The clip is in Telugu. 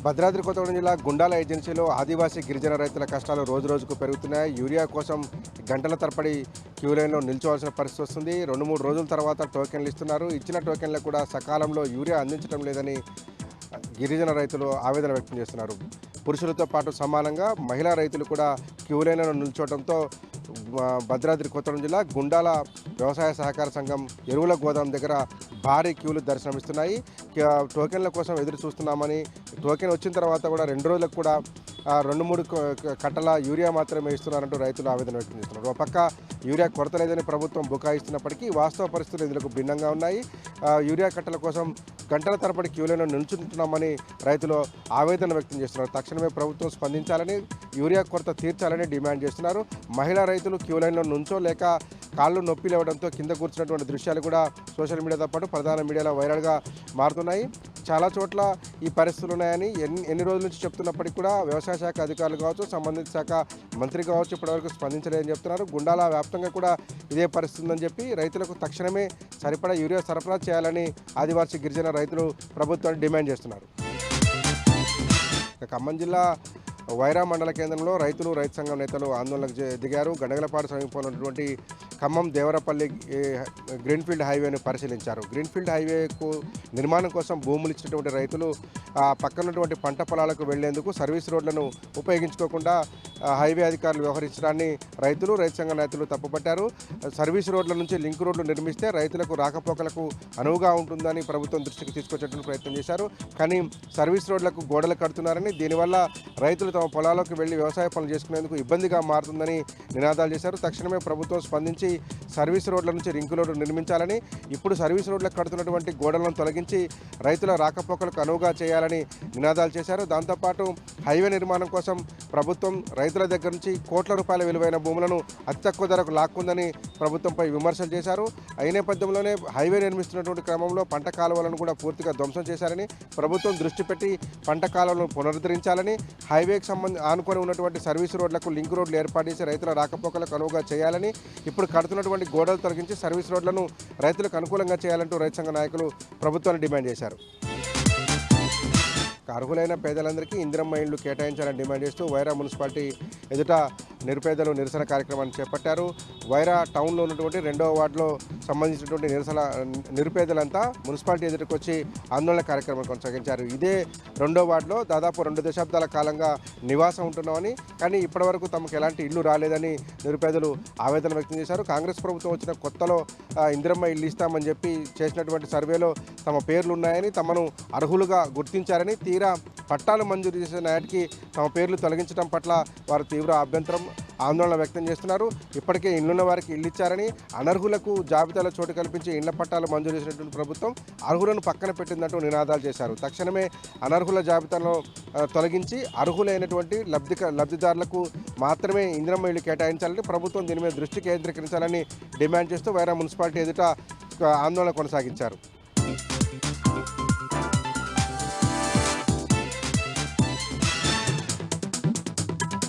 భద్రాద్రి కొత్తగూడెం జిల్లా గుండాల ఏజెన్సీలో ఆదివాసీ గిరిజన రైతుల కష్టాలు రోజురోజుకు పెరుగుతున్నాయి. యూరియా కోసం గంటల తరబడి క్యూ లైన్లో నిల్చోవాల్సిన పరిస్థితి వస్తుంది. 2-3 రోజుల తర్వాత టోకెన్లు ఇస్తున్నారు. ఇచ్చిన టోకెన్లకు కూడా సకాలంలో యూరియా అందించడం లేదని గిరిజన రైతులు ఆవేదన వ్యక్తం చేస్తున్నారు. పురుషులతో పాటు సమానంగా మహిళా రైతులు కూడా క్యూ లైన్లో నిల్చోవడంతో భద్రాద్రి కొత్తగూడెం జిల్లా గుండాల వ్యవసాయ సహకార సంఘం ఎరువుల గోదాం దగ్గర భారీ క్యూలు దర్శనమిస్తున్నాయి. టోకెన్ల కోసం ఎదురు చూస్తున్నామని, టోకెన్ వచ్చిన తర్వాత కూడా 2 రోజులకు కూడా 2-3 కట్టల యూరియా మాత్రమే ఇస్తున్నారంటూ రైతులు ఆవేదన వ్యక్తం చేస్తున్నారు. ఒక పక్క యూరియా కొరత లేదని ప్రభుత్వం బుకాయిస్తున్నప్పటికీ వాస్తవ పరిస్థితులు ఇందుకు భిన్నంగా ఉన్నాయి. యూరియా కట్టల కోసం గంటల తరబడి క్యూలను నిల్చుంటున్నామని రైతులు ఆవేదన వ్యక్తం చేస్తున్నారు. తక్షణమే ప్రభుత్వం స్పందించాలని, యూరియా కొరత తీర్చాలని డిమాండ్ చేస్తున్నారు. మహిళా రైతులు క్యూ లైన్లో నుంచోలేక కాళ్ళు నొప్పి లేవడంతో కింద కూర్చున్నటువంటి దృశ్యాలు కూడా సోషల్ మీడియాతో పాటు ప్రధాన మీడియాలో వైరల్గా మారుతున్నాయి. చాలా చోట్ల ఈ పరిస్థితులు ఉన్నాయని ఎన్ని రోజుల నుంచి చెప్తున్నప్పటికీ కూడా వ్యవసాయ శాఖ అధికారులు కావచ్చు, సంబంధిత శాఖ మంత్రి కావచ్చు ఇప్పటివరకు స్పందించలేదని చెప్తున్నారు. గుండాల వ్యాప్తంగా కూడా ఇదే పరిస్థితి ఉందని చెప్పి రైతులకు తక్షణమే సరిపడా యూరియా సరఫరా చేయాలని ఆదివాసీ గిరిజన రైతులు ప్రభుత్వాన్ని డిమాండ్ చేస్తున్నారు. ఖమ్మం జిల్లా వైరా మండల కేంద్రంలో రైతులు, రైతు సంఘం నేతలు ఆందోళనకు దిగారు. గండగలపాడు సమీపంలో ఉన్నటువంటి ఖమ్మం దేవరపల్లి గ్రీన్ఫీల్డ్ హైవేను పరిశీలించారు. గ్రీన్ఫీల్డ్ హైవేకు నిర్మాణం కోసం భూములు ఇచ్చినటువంటి రైతులు పక్కనటువంటి పంట పొలాలకు వెళ్లేందుకు సర్వీస్ రోడ్లను ఉపయోగించుకోకుండా హైవే అధికారులు వ్యవహరించడాన్ని రైతులు, రైతు సంఘ నేతలు తప్పుపట్టారు. సర్వీస్ రోడ్ల నుంచి లింక్ రోడ్లు నిర్మిస్తే రైతులకు రాకపోకలకు అనువుగా ఉంటుందని ప్రభుత్వం దృష్టికి తీసుకొచ్చేటువంటి ప్రయత్నం చేశారు. కానీ సర్వీస్ రోడ్లకు గోడలు కడుతున్నారని, దీనివల్ల రైతులు తమ పొలాలకు వెళ్లి వ్యవసాయ పనులు చేసుకునేందుకు ఇబ్బందిగా మారుతుందని నినాదాలు చేశారు. తక్షణమే ప్రభుత్వం స్పందించి సర్వీస్ రోడ్ల నుంచి లింక్ రోడ్లు నిర్మించాలని, ఇప్పుడు సర్వీస్ రోడ్లకు కడుతున్నటువంటి గోడలను తొలగించి రైతుల రాకపోకలకు అనువుగా చేయాలని నినాదాలు చేశారు. దాంతోపాటు హైవే నిర్మాణం కోసం ప్రభుత్వం రైతుల దగ్గర నుంచి కోట్ల రూపాయల విలువైన భూములను అతి తక్కువ ధరకు లాక్కుందని ప్రభుత్వంపై విమర్శలు చేశారు. ఈ నేపథ్యంలోనే హైవే నిర్మిస్తున్నటువంటి క్రమంలో పంట కాలువలను కూడా పూర్తిగా ధ్వంసం చేశారని, ప్రభుత్వం దృష్టి పెట్టి పంట కాలువలను పునరుద్ధరించాలని, హైవేకి ఆనుకొని ఉన్నటువంటి సర్వీస్ రోడ్లకు లింక్ రోడ్లు ఏర్పాటు చేసి రైతుల రాకపోకలకు అనువుగా చేయాలని, ఇప్పుడు కడుతున్నటువంటి గోడలు తొలగించి సర్వీస్ రోడ్లను రైతులకు అనుకూలంగా చేయాలంటూ రైతు సంఘ నాయకులు ప్రభుత్వాన్ని డిమాండ్ చేశారు. అర్హులైన పేదలందరికీ ఇందిరమ్మ ఇళ్లు కేటాయించాలని డిమాండ్ చేస్తూ వైరా మున్సిపాలిటీ ఎదుట నిరుపేదలు నిరసన కార్యక్రమాన్ని చేపట్టారు. వైరా టౌన్లో ఉన్నటువంటి 2వ వార్డులో సంబంధించినటువంటి నిరుపేదలంతా మున్సిపాలిటీ ఎదుటికి వచ్చి ఆందోళన కార్యక్రమం కొనసాగించారు. ఇదే 2వ వార్డులో దాదాపు 2 దశాబ్దాల కాలంగా నివాసం ఉంటున్నామని, కానీ ఇప్పటివరకు తమకు ఎలాంటి ఇల్లు రాలేదని నిరుపేదలు ఆవేదన వ్యక్తం చేశారు. కాంగ్రెస్ ప్రభుత్వం వచ్చిన కొత్తలో ఇందిరమ్మ ఇల్లు ఇస్తామని చెప్పి చేసినటువంటి సర్వేలో తమ పేర్లు ఉన్నాయని, తమను అర్హులుగా గుర్తించారని, తీరా పట్టాలు మంజూరు చేసిన నాటికి తమ పేర్లు తొలగించడం పట్ల వారు తీవ్ర అభ్యంతరం, ఆందోళన వ్యక్తం చేస్తున్నారు. ఇప్పటికే ఇళ్లున్న వారికి ఇల్లు ఇచ్చారని, అనర్హులకు జాబితాలో చోటు కల్పించి ఇళ్ల పట్టాలు మంజూరు చేసినటువంటి ప్రభుత్వం అర్హులను పక్కన పెట్టిందంటూ నినాదాలు చేశారు. తక్షణమే అనర్హుల జాబితాలో తొలగించి అర్హులైనటువంటి లబ్ధిదారులకు మాత్రమే ఇందిరమ్మ ఇల్లు కేటాయించాలని, ప్రభుత్వం దీని మీద దృష్టి కేంద్రీకరించాలని డిమాండ్ చేస్తూ వైరా మున్సిపాలిటీ ఎదుట ఆందోళన కొనసాగించారు.